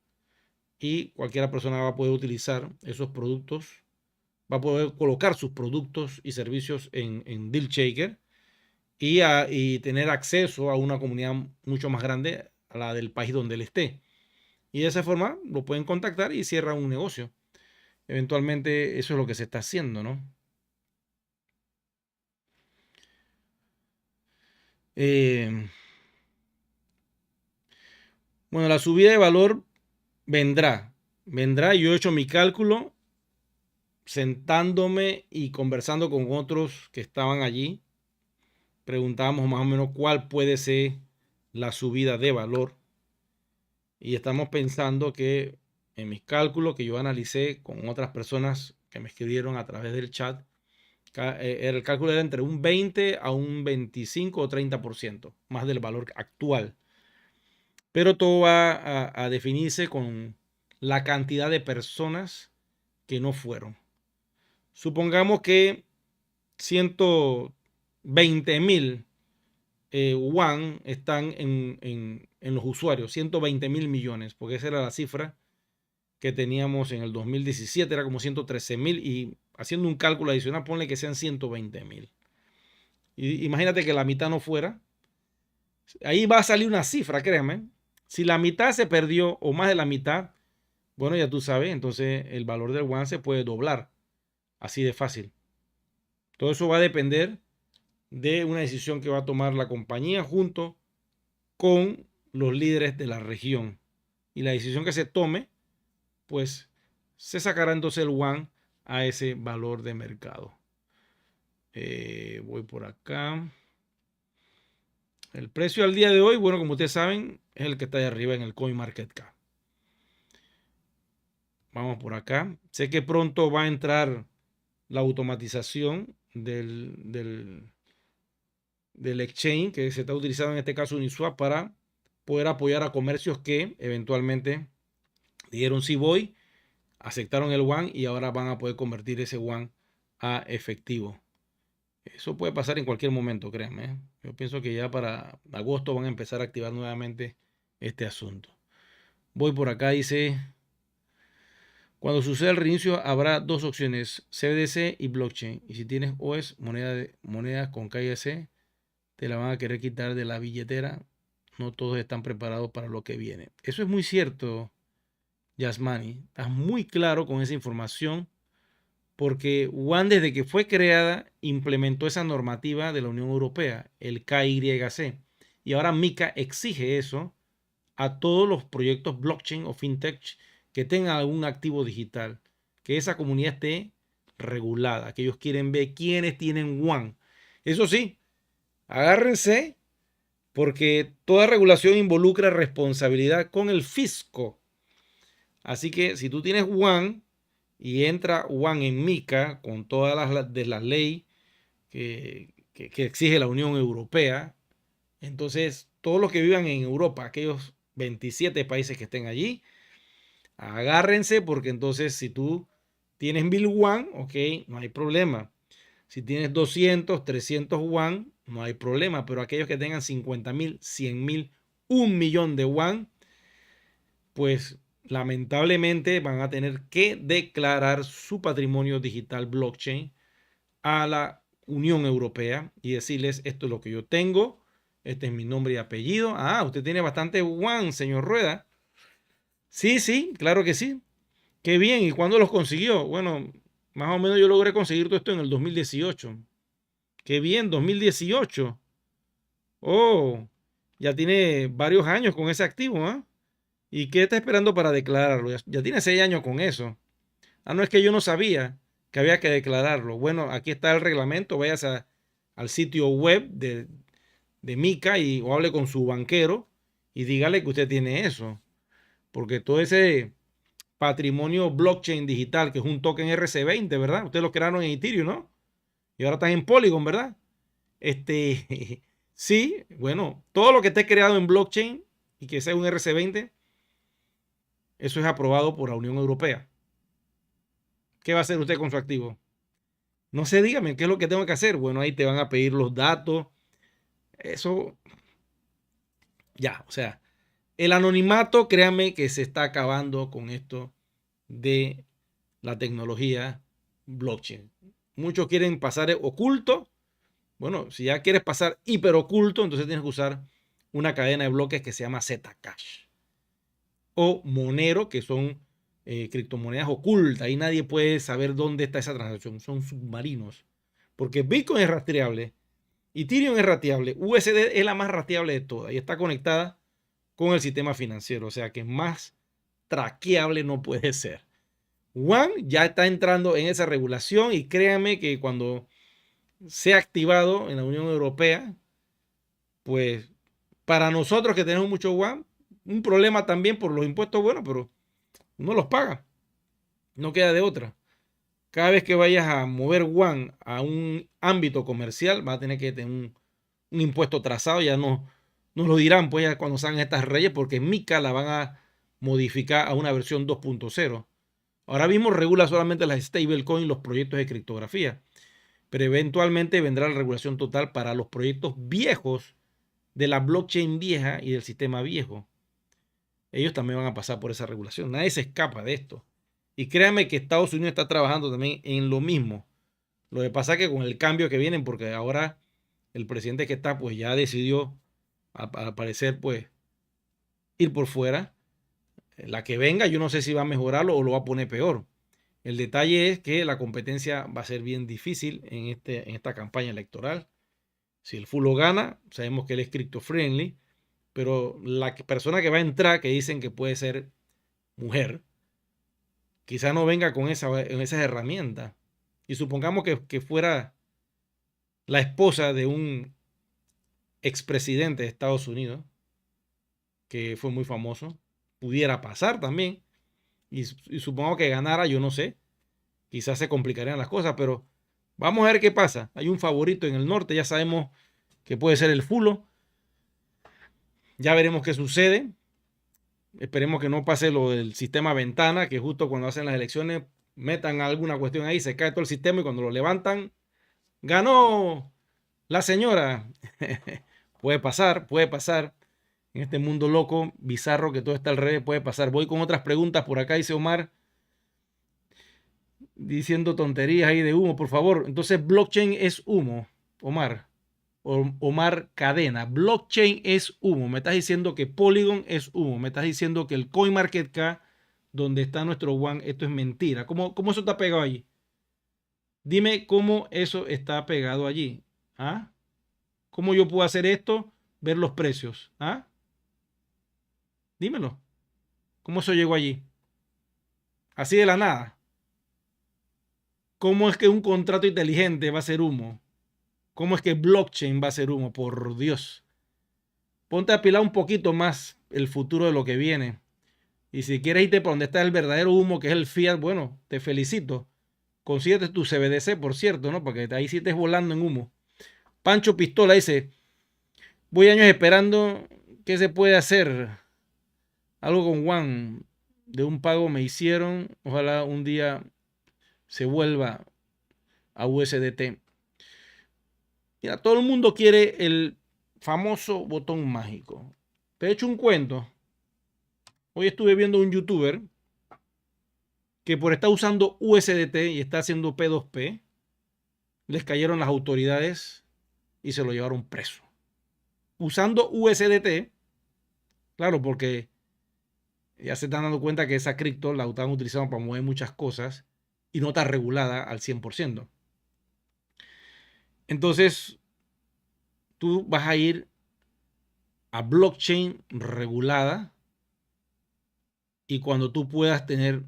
y cualquier persona va a poder utilizar esos productos, va a poder colocar sus productos y servicios en Deal Shaker y tener acceso a una comunidad mucho más grande a la del país donde él esté. Y de esa forma lo pueden contactar y cierran un negocio. Eventualmente eso es lo que se está haciendo, ¿no? Eh, bueno, la subida de valor vendrá. Yo he hecho mi cálculo sentándome y conversando con otros que estaban allí. Preguntábamos más o menos cuál puede ser la subida de valor. Y estamos pensando que en mis cálculos que yo analicé con otras personas que me escribieron a través del chat, el cálculo era entre un 20 a un 25 o 30% más del valor actual. Pero todo va a definirse con la cantidad de personas que no fueron. Supongamos que 120.000 yuan están en los usuarios, 120.000 millones, porque esa era la cifra que teníamos en el 2017, era como 113.000 y haciendo un cálculo adicional, ponle que sean 120.000. Imagínate que la mitad no fuera. Ahí va a salir una cifra, créanme. Si la mitad se perdió o más de la mitad, bueno, ya tú sabes, entonces el valor del yuan se puede doblar. Así de fácil. Todo eso va a depender de una decisión que va a tomar la compañía junto con los líderes de la región. Y la decisión que se tome, pues se sacará entonces el yuan a ese valor de mercado. Voy por acá. El precio al día de hoy, bueno, como ustedes saben, es el que está ahí arriba en el CoinMarketCap. Vamos por acá. Sé que pronto va a entrar la automatización del exchange que se está utilizando en este caso Uniswap para poder apoyar a comercios que eventualmente dijeron sí voy, aceptaron el yuan y ahora van a poder convertir ese yuan a efectivo. Eso puede pasar en cualquier momento, créanme. Yo pienso que ya para agosto van a empezar a activar nuevamente este asunto. Voy por acá, dice, cuando suceda el reinicio habrá dos opciones, CBDC y blockchain. Y si tienes OS, monedas con KYC, te la van a querer quitar de la billetera. No todos están preparados para lo que viene. Eso es muy cierto, Yasmani. Estás muy claro con esa información. porque One desde que fue creada implementó esa normativa de la Unión Europea, el KYC, y ahora MiCA exige eso a todos los proyectos blockchain o fintech que tengan algún activo digital, que esa comunidad esté regulada, que ellos quieren ver quiénes tienen One. Eso sí, agárrense porque toda regulación involucra responsabilidad con el fisco. Así que si tú tienes One y entra One en MiCA con todas las leyes que exige la Unión Europea, entonces todos los que vivan en Europa, aquellos 27 países que estén allí, agárrense porque entonces si tú tienes 1000 One, ok, no hay problema. Si tienes 200, 300 One, no hay problema, pero aquellos que tengan 50,000, 100,000, 1,000,000 de One, pues lamentablemente van a tener que declarar su patrimonio digital blockchain a la Unión Europea y decirles, esto es lo que yo tengo, este es mi nombre y apellido. Ah, usted tiene bastante One, señor Rueda. Sí, sí, claro que sí. Qué bien. ¿Y cuándo los consiguió? Bueno, más o menos yo logré conseguir todo esto en el 2018. Qué bien, 2018. Oh, ya tiene varios años con ese activo, ¿ah? ¿Y qué está esperando para declararlo? Ya tiene 6 años con eso. Ah, no, es que yo no sabía que había que declararlo. Bueno, aquí está el reglamento. Vayas al sitio web de MiCA o hable con su banquero y dígale que usted tiene eso. Porque todo ese patrimonio blockchain digital, que es un token RC20, ¿verdad? Ustedes lo crearon en Ethereum, ¿no? Y ahora están en Polygon, ¿verdad? Sí, bueno, todo lo que esté creado en blockchain y que sea un RC20, eso es aprobado por la Unión Europea. ¿Qué va a hacer usted con su activo? No sé, dígame, ¿qué es lo que tengo que hacer? Bueno, ahí te van a pedir los datos. Eso, ya, o sea, el anonimato, créanme que se está acabando con esto de la tecnología blockchain. Muchos quieren pasar oculto. Bueno, si ya quieres pasar hiper oculto, entonces tienes que usar una cadena de bloques que se llama Zcash o Monero, que son criptomonedas ocultas. Ahí nadie puede saber dónde está esa transacción. Son submarinos. Porque Bitcoin es rastreable, Ethereum es rastreable, USD es la más rastreable de todas y está conectada con el sistema financiero. O sea que más traqueable no puede ser. One ya está entrando en esa regulación y créanme que cuando sea activado en la Unión Europea, pues para nosotros que tenemos mucho One, un problema también por los impuestos, bueno, pero uno los paga, no queda de otra. Cada vez que vayas a mover One a un ámbito comercial, va a tener que tener un impuesto trazado, ya no nos lo dirán pues ya cuando salgan estas leyes, porque MiCA la van a modificar a una versión 2.0. Ahora mismo regula solamente las stablecoins, los proyectos de criptografía, pero eventualmente vendrá la regulación total para los proyectos viejos de la blockchain vieja y del sistema viejo. Ellos también van a pasar por esa regulación. Nadie se escapa de esto. Y créanme que Estados Unidos está trabajando también en lo mismo. Lo que pasa es que con el cambio que vienen, porque ahora el presidente que está, pues ya decidió, al parecer, pues ir por fuera. La que venga, yo no sé si va a mejorarlo o lo va a poner peor. El detalle es que la competencia va a ser bien difícil en esta campaña electoral. Si el Fulo gana, sabemos que él es crypto friendly, pero la persona que va a entrar, que dicen que puede ser mujer, quizá no venga con esas herramientas. Y supongamos que fuera la esposa de un expresidente de Estados Unidos, que fue muy famoso, pudiera pasar también. Y supongo que ganara, yo no sé, quizás se complicarían las cosas, pero vamos a ver qué pasa. Hay un favorito en el norte, ya sabemos que puede ser el Fulo. Ya veremos qué sucede. Esperemos que no pase lo del sistema ventana, que justo cuando hacen las elecciones metan alguna cuestión ahí, se cae todo el sistema y cuando lo levantan, ganó la señora. Puede pasar, puede pasar. En este mundo loco, bizarro, que todo está al revés, puede pasar. Voy con otras preguntas por acá, dice Omar, diciendo tonterías ahí de humo, por favor. Entonces, blockchain es humo, Omar. Omar Cadena, blockchain es humo. Me estás diciendo que Polygon es humo. Me estás diciendo que el CoinMarketCap, donde está nuestro One, esto es mentira. ¿Cómo eso está pegado allí? Dime cómo eso está pegado allí. ¿Ah? ¿Cómo yo puedo hacer esto? Ver los precios. ¿Ah? Dímelo. ¿Cómo eso llegó allí? Así de la nada. ¿Cómo es que un contrato inteligente va a ser humo? ¿Cómo es que blockchain va a ser humo? Por Dios. Ponte a pilar un poquito más el futuro de lo que viene. Y si quieres irte para donde está el verdadero humo, que es el fiat, bueno, te felicito. Consíguete tu CBDC, por cierto, ¿no? Porque ahí sí estés volando en humo. Pancho Pistola dice, voy años esperando, ¿qué se puede hacer? Algo con Juan. De un pago me hicieron. Ojalá un día se vuelva a USDT. Mira, todo el mundo quiere el famoso botón mágico. Te he hecho un cuento. Hoy estuve viendo un youtuber que por estar usando USDT y está haciendo P2P, les cayeron las autoridades y se lo llevaron preso. Usando USDT, claro, porque ya se están dando cuenta que esa cripto la están utilizando para mover muchas cosas y no está regulada al 100%. Entonces, tú vas a ir a blockchain regulada y cuando tú puedas tener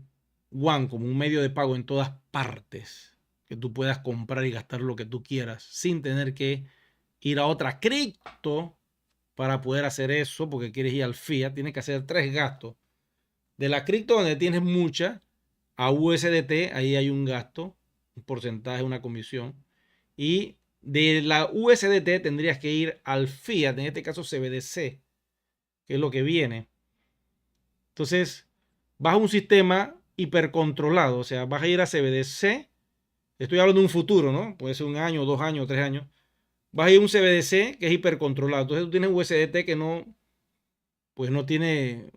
One como un medio de pago en todas partes, que tú puedas comprar y gastar lo que tú quieras sin tener que ir a otra cripto para poder hacer eso, porque quieres ir al fiat, tienes que hacer 3 gastos. De la cripto donde tienes mucha, a USDT, ahí hay un gasto, un porcentaje, una comisión. Y de la USDT tendrías que ir al fiat, en este caso CBDC, que es lo que viene. Entonces, vas a un sistema hipercontrolado, o sea, vas a ir a CBDC. Estoy hablando de un futuro, ¿no? Puede ser 1 año, 2 años, 3 años. Vas a ir a un CBDC que es hipercontrolado. Entonces tú tienes USDT que no, pues no tiene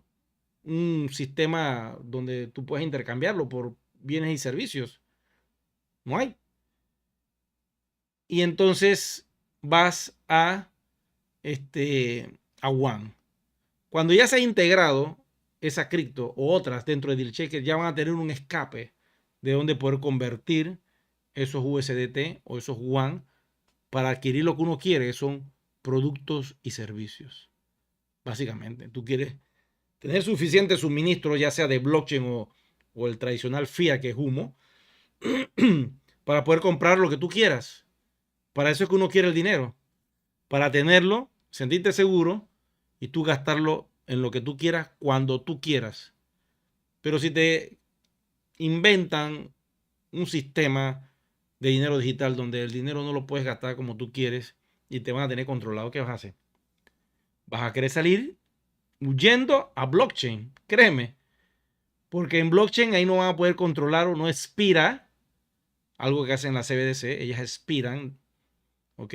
un sistema donde tú puedes intercambiarlo por bienes y servicios. No hay. Y entonces vas a One. Cuando ya se ha integrado esa cripto o otras dentro de DealChecker, ya van a tener un escape de donde poder convertir esos USDT o esos One para adquirir lo que uno quiere, que son productos y servicios. Básicamente, tú quieres tener suficiente suministro, ya sea de blockchain o el tradicional fiat, que es humo, para poder comprar lo que tú quieras. Para eso es que uno quiere el dinero. Para tenerlo, sentirte seguro y tú gastarlo en lo que tú quieras cuando tú quieras. Pero si te inventan un sistema de dinero digital donde el dinero no lo puedes gastar como tú quieres y te van a tener controlado, ¿qué vas a hacer? Vas a querer salir huyendo a blockchain, créeme. Porque en blockchain ahí no van a poder controlar o no expira algo que hacen las CBDC, ellas expiran, ¿ok?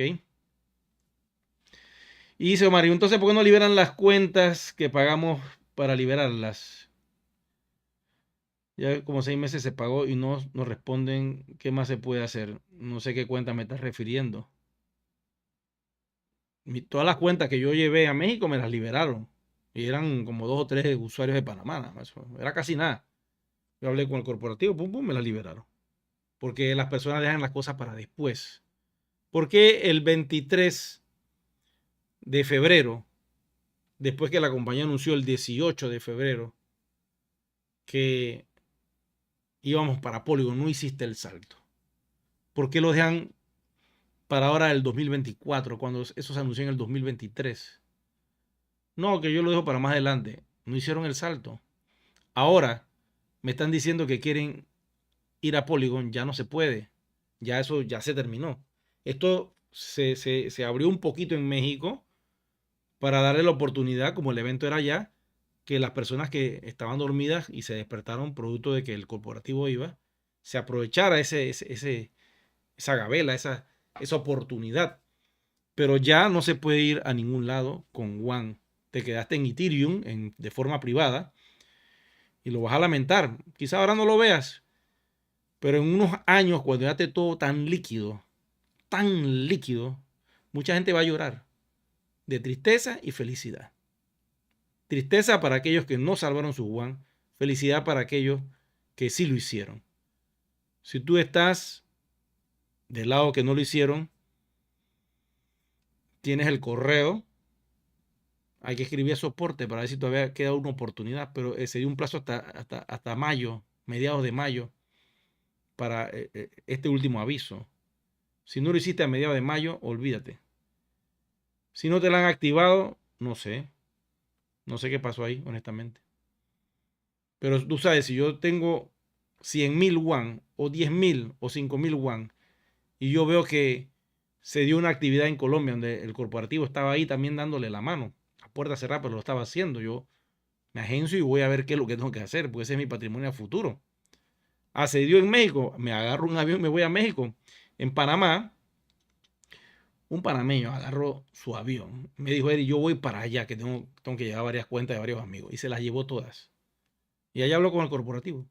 Y dice Mario, entonces, ¿por qué no liberan las cuentas que pagamos para liberarlas? Ya como 6 meses se pagó y no nos responden qué más se puede hacer. No sé qué cuenta me estás refiriendo. Todas las cuentas que yo llevé a México me las liberaron. Y eran como 2 o 3 usuarios de Panamá. Eso era casi nada. Yo hablé con el corporativo, pum, pum, me las liberaron. Porque las personas dejan las cosas para después. Porque el 23 de febrero, después que la compañía anunció el 18 de febrero que íbamos para Polygon, no hiciste el salto? ¿Por qué lo dejan para ahora el 2024, cuando eso se anunció en el 2023? No, que yo lo dejo para más adelante. No hicieron el salto. Ahora me están diciendo que quieren ir a Polygon, ya no se puede. Ya eso ya se terminó. Esto se abrió un poquito en México para darle la oportunidad, como el evento era allá, que las personas que estaban dormidas y se despertaron producto de que el corporativo iba, se aprovechara esa gabela, esa oportunidad. Pero ya no se puede ir a ningún lado con One. Te quedaste en Ethereum de forma privada y lo vas a lamentar. Quizá ahora no lo veas, pero en unos años, cuando ya esté todo tan líquido, mucha gente va a llorar de tristeza y felicidad. Tristeza para aquellos que no salvaron su One, felicidad para aquellos que sí lo hicieron. Si tú estás Del lado que no lo hicieron, tienes el correo. Hay que escribir a soporte para ver si todavía queda una oportunidad, pero se dio un plazo hasta mayo, mediados de mayo, para este último aviso. Si no lo hiciste a mediados de mayo, olvídate. Si no te la han activado, no sé. No sé qué pasó ahí, honestamente. Pero tú sabes, si yo tengo 100,000 WAN o 10,000 o 5,000 WAN y yo veo que se dio una actividad en Colombia donde el corporativo estaba ahí también dándole la mano, a puerta cerrada, pero lo estaba haciendo, yo me agencio y voy a ver qué es lo que tengo que hacer, porque ese es mi patrimonio a futuro. Ah, se dio en México, me agarro un avión y me voy a México. En Panamá, un panameño agarró su avión. Me dijo, Eri, yo voy para allá, que tengo que llevar varias cuentas de varios amigos. Y se las llevó todas. Y allá habló con el corporativo.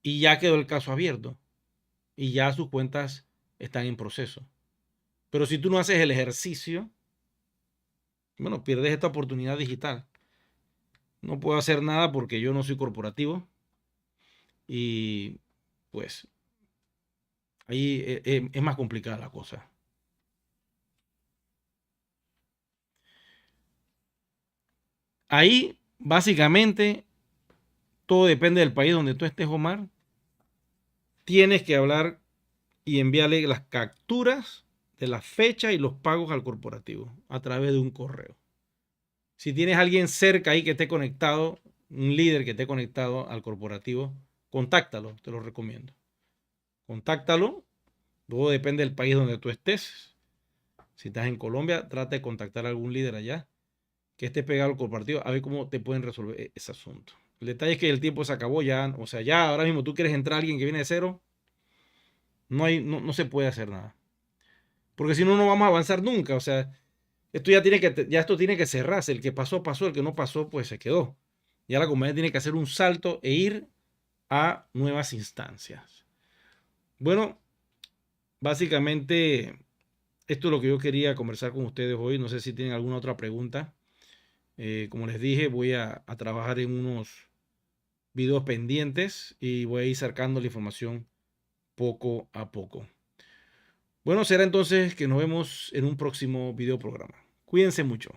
Y ya quedó el caso abierto. Y ya sus cuentas están en proceso. Pero si tú no haces el ejercicio, bueno, pierdes esta oportunidad digital. No puedo hacer nada porque yo no soy corporativo. Y pues ahí es más complicada la cosa. Ahí, básicamente, todo depende del país donde tú estés, Omar. Tienes que hablar y enviarle las capturas de la fecha y los pagos al corporativo a través de un correo. Si tienes alguien cerca ahí que esté conectado, un líder que esté conectado al corporativo, contáctalo, te lo recomiendo. Contáctalo, luego depende del país donde tú estés. Si estás en Colombia, trata de contactar a algún líder allá que esté pegado al corporativo a ver cómo te pueden resolver ese asunto. El detalle es que el tiempo se acabó ya, o sea, ya ahora mismo tú quieres entrar a alguien que viene de cero, no se puede hacer nada. Porque si no, no vamos a avanzar nunca. O sea, esto tiene que cerrarse. El que pasó, pasó. El que no pasó, pues se quedó. Ya la compañía tiene que hacer un salto e ir a nuevas instancias. Bueno, básicamente esto es lo que yo quería conversar con ustedes hoy. No sé si tienen alguna otra pregunta. Como les dije, voy a trabajar en unos videos pendientes y voy a ir sacando la información poco a poco. Bueno, será entonces que nos vemos en un próximo video programa. Cuídense mucho.